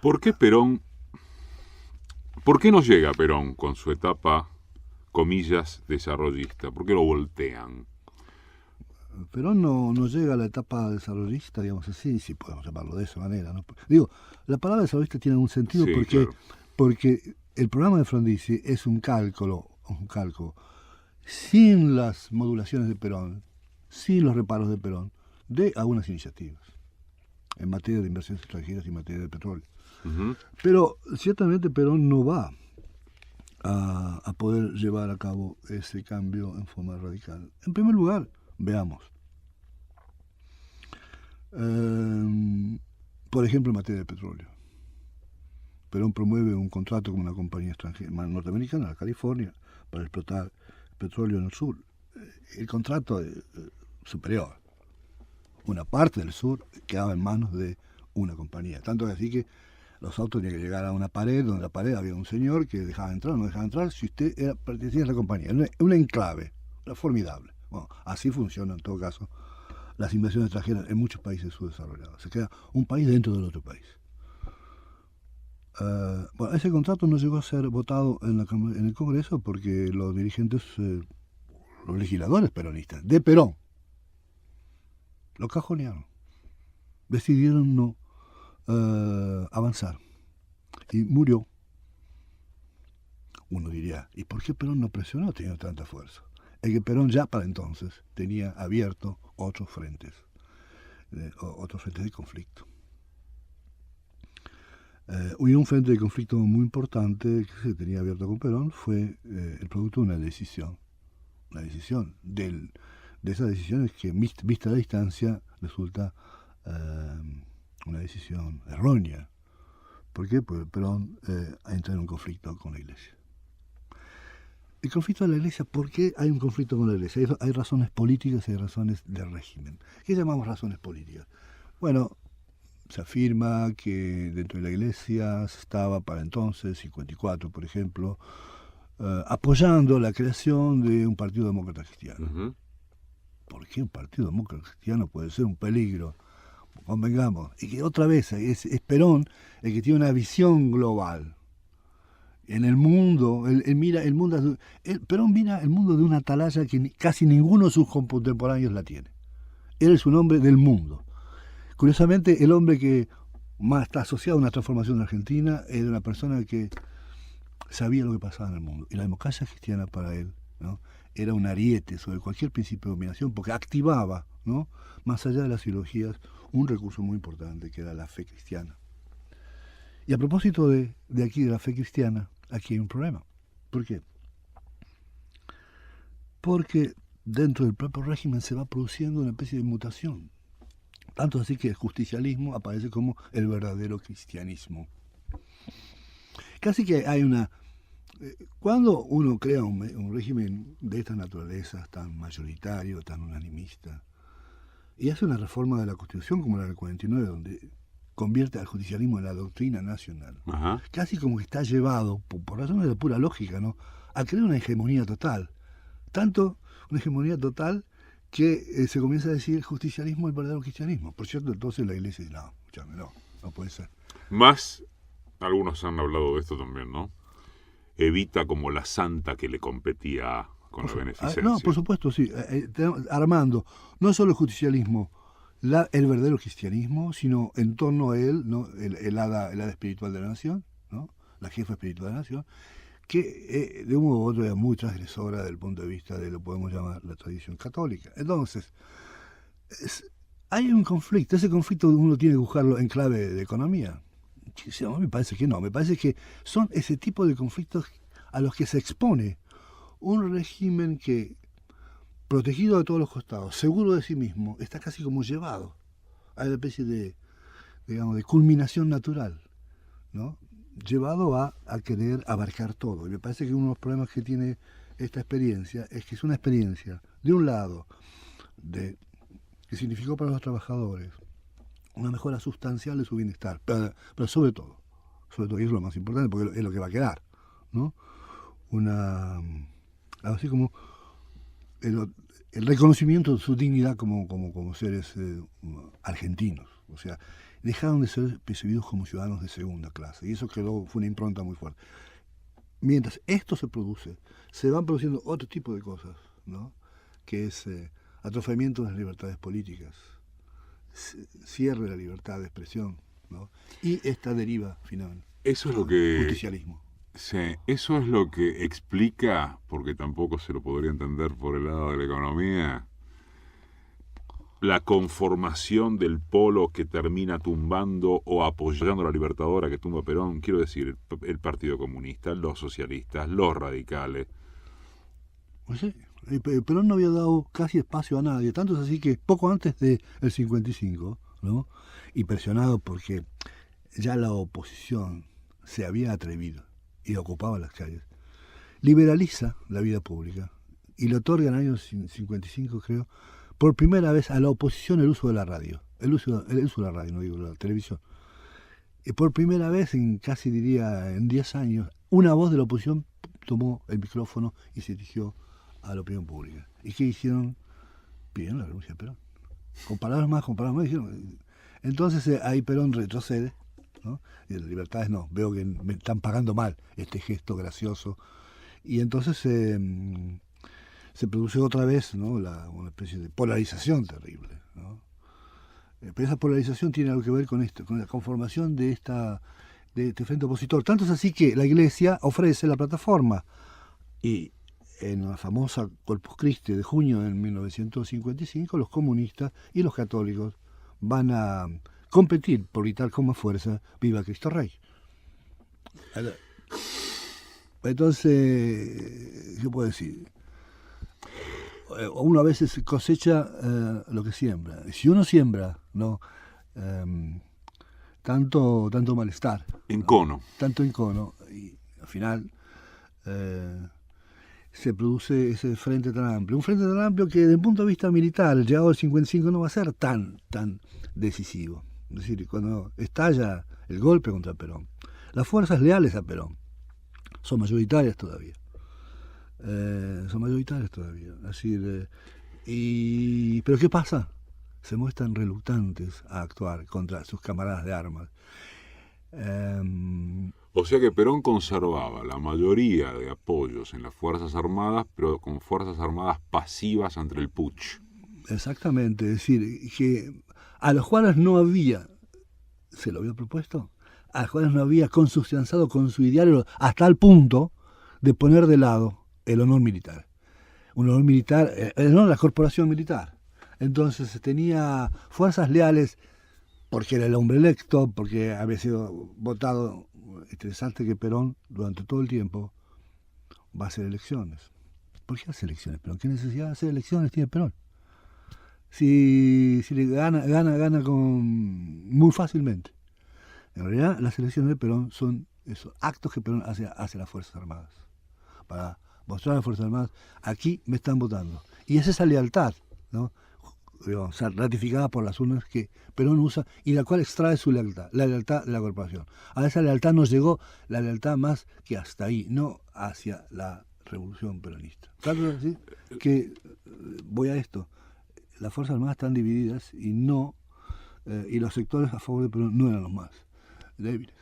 ¿Por qué Perón, por qué no llega Perón con su etapa, comillas, desarrollista? ¿Por qué lo voltean? Perón no llega a la etapa desarrollista, digamos así, si podemos llamarlo de esa manera, ¿no? Digo, la palabra desarrollista tiene un sentido Sí, claro. porque el programa de Frondizi es un cálculo, sin las modulaciones de Perón, sin los reparos de Perón, de algunas iniciativas en materia de inversiones extranjeras y en materia de petróleo. Ujú. Pero ciertamente Perón no va a poder llevar a cabo ese cambio en forma radical. En primer lugar, veamos. Por ejemplo, en materia de petróleo. Perón promueve un contrato con una compañía extranjera norteamericana, la California, para explotar petróleo en el sur. El contrato es superior. Una parte del sur quedaba en manos de una compañía. Tanto que así que los autos tenían que llegar a una pared, donde en la pared había un señor que dejaba entrar o no dejaba entrar si usted pertenecía a la compañía. Una enclave, era formidable. Bueno, así funcionan en todo caso las inversiones extranjeras en muchos países subdesarrollados. Se queda un país dentro del otro país. Bueno, ese contrato no llegó a ser votado en el Congreso porque los dirigentes, los legisladores peronistas, de Perón, lo cajonearon. Decidieron no avanzar. Y murió. Uno diría, ¿y por qué Perón no presionó teniendo tanta fuerza? Es que Perón ya para entonces tenía abierto otros frentes de conflicto. Y un frente de conflicto muy importante que se tenía abierto con Perón fue el producto de una decisión de esas decisiones que vista a la distancia resulta una decisión errónea. ¿Por qué? Porque Perón entra en un conflicto con la Iglesia. El conflicto de la Iglesia, ¿por qué hay un conflicto con la Iglesia? Hay razones políticas y hay razones de régimen. ¿Qué llamamos razones políticas? Bueno, se afirma que dentro de la Iglesia se estaba para entonces, 54 por ejemplo, apoyando la creación de un partido demócrata cristiano. Ujú. ¿Por qué un partido demócrata cristiano puede ser un peligro? Convengamos. Y que otra vez es Perón el que tiene una visión global. En el mundo, él mira el mundo, Perón mira el mundo de una atalaya que casi ninguno de sus contemporáneos la tiene. Él es un hombre del mundo. Curiosamente, el hombre que más está asociado a una transformación en Argentina era una persona que sabía lo que pasaba en el mundo. Y la democracia cristiana para él, ¿no?, era un ariete sobre cualquier principio de dominación porque activaba, ¿no?, más allá de las ideologías, un recurso muy importante que era la fe cristiana. Y a propósito de aquí, de la fe cristiana, aquí hay un problema. ¿Por qué? Porque dentro del propio régimen se va produciendo una especie de mutación. Tanto así que el justicialismo aparece como el verdadero cristianismo. Casi que hay una... Cuando uno crea un régimen de esta naturaleza, tan mayoritario, tan unanimista, y hace una reforma de la Constitución como la del 49, donde convierte al judicialismo en la doctrina nacional, Ajá. casi como que está llevado, por razones de pura lógica, ¿no?, a crear una hegemonía total. Tanto una hegemonía total que se comienza a decir justicialismo es el verdadero cristianismo. Por cierto, entonces la iglesia dice, no, escúchame, no puede ser. Más, algunos han hablado de esto también, ¿no? Evita como la santa que le competía con la No, por beneficencia. supuesto, sí. Armando, no solo el justicialismo, el verdadero cristianismo, sino en torno a él, ¿no?, el hada espiritual de la nación, ¿no?, la jefa espiritual de la nación, que de un modo u otro era muy transgresora desde el punto de vista de lo que podemos llamar la tradición católica. Entonces, hay un conflicto. Ese conflicto uno tiene que buscarlo en clave de economía. A mí me parece que no. Me parece que son ese tipo de conflictos a los que se expone un régimen que, protegido de todos los costados, seguro de sí mismo, está casi como llevado a una especie de, digamos, de culminación natural, ¿no?, llevado a querer abarcar todo. Y me parece que uno de los problemas que tiene esta experiencia es que es una experiencia, de un lado, que significó para los trabajadores una mejora sustancial de su bienestar, pero sobre todo, y es lo más importante porque es lo que va a quedar, ¿no?, algo así como el reconocimiento de su dignidad como seres argentinos. O sea, dejaron de ser percibidos como ciudadanos de segunda clase. Y eso fue una impronta muy fuerte. Mientras esto se produce, se van produciendo otro tipo de cosas, ¿no? Que es atrofiamiento de las libertades políticas, cierre de la libertad de expresión, ¿no? Y esta deriva final. Eso es lo que... Justicialismo. Sí, eso es lo que explica, porque tampoco se lo podría entender por el lado de la economía, la conformación del polo que termina tumbando o apoyando a la Libertadora que tumba a Perón, quiero decir, el Partido Comunista, los socialistas, los radicales. Pues sí, Perón no había dado casi espacio a nadie, tanto es así que poco antes del 55, ¿no? Y presionado porque ya la oposición se había atrevido y ocupaba las calles, liberaliza la vida pública y le otorga en el año 55, creo, por primera vez a la oposición el uso de la radio, el uso de la radio, no digo la televisión. Y por primera vez en casi diría en 10 años, una voz de la oposición tomó el micrófono y se dirigió a la opinión pública. ¿Y qué hicieron? Pidieron la renuncia de Perón. Con palabras más, dijeron. Entonces ahí Perón retrocede, ¿no? Y las libertades no, veo que me están pagando mal este gesto gracioso. Y entonces se produce otra vez, ¿no? Una especie de polarización terrible, ¿no? Pero esa polarización tiene algo que ver con esto, con la conformación de este frente opositor. Tanto es así que la Iglesia ofrece la plataforma y en la famosa Corpus Christi de junio de 1955 los comunistas y los católicos van a competir por gritar con más fuerza ¡Viva Cristo Rey! Entonces, ¿qué puedo decir? Uno a veces cosecha lo que siembra. Si uno siembra, ¿no? Tanto malestar, Encono. ¿no? Tanto encono, y al final se produce ese frente tan amplio. Un frente tan amplio que desde el punto de vista militar, llegado al 55 no va a ser tan decisivo. Es decir, cuando estalla el golpe contra Perón, las fuerzas leales a Perón son mayoritarias todavía. Así pero ¿qué pasa? Se muestran reluctantes a actuar contra sus camaradas de armas. O sea que Perón conservaba la mayoría de apoyos en las Fuerzas Armadas, pero con Fuerzas Armadas pasivas ante el putsch. Exactamente, es decir, que a los cuales no había, se lo había propuesto, a los cuales no había consubstanciado con su ideario hasta el punto de poner de lado el honor militar. Un honor militar, el honor de la corporación militar. Entonces tenía fuerzas leales porque era el hombre electo, porque había sido votado. Interesante que Perón, durante todo el tiempo, va a hacer elecciones. ¿Por qué hace elecciones Perón? ¿Qué necesidad de hacer elecciones tiene Perón? Si le gana muy fácilmente. En realidad, las elecciones de Perón son esos actos que Perón hace hacia las Fuerzas Armadas. Para mostrar a las Fuerzas Armadas, aquí me están votando. Y es esa lealtad, ¿no? O sea, ratificada por las urnas que Perón usa y la cual extrae su lealtad, la lealtad de la corporación. A esa lealtad nos llegó la lealtad más que hasta ahí, no hacia la revolución peronista. Claro, ¿sí? Que voy a esto. Las Fuerzas Armadas están divididas y los sectores a favor de Perón no eran los más débiles.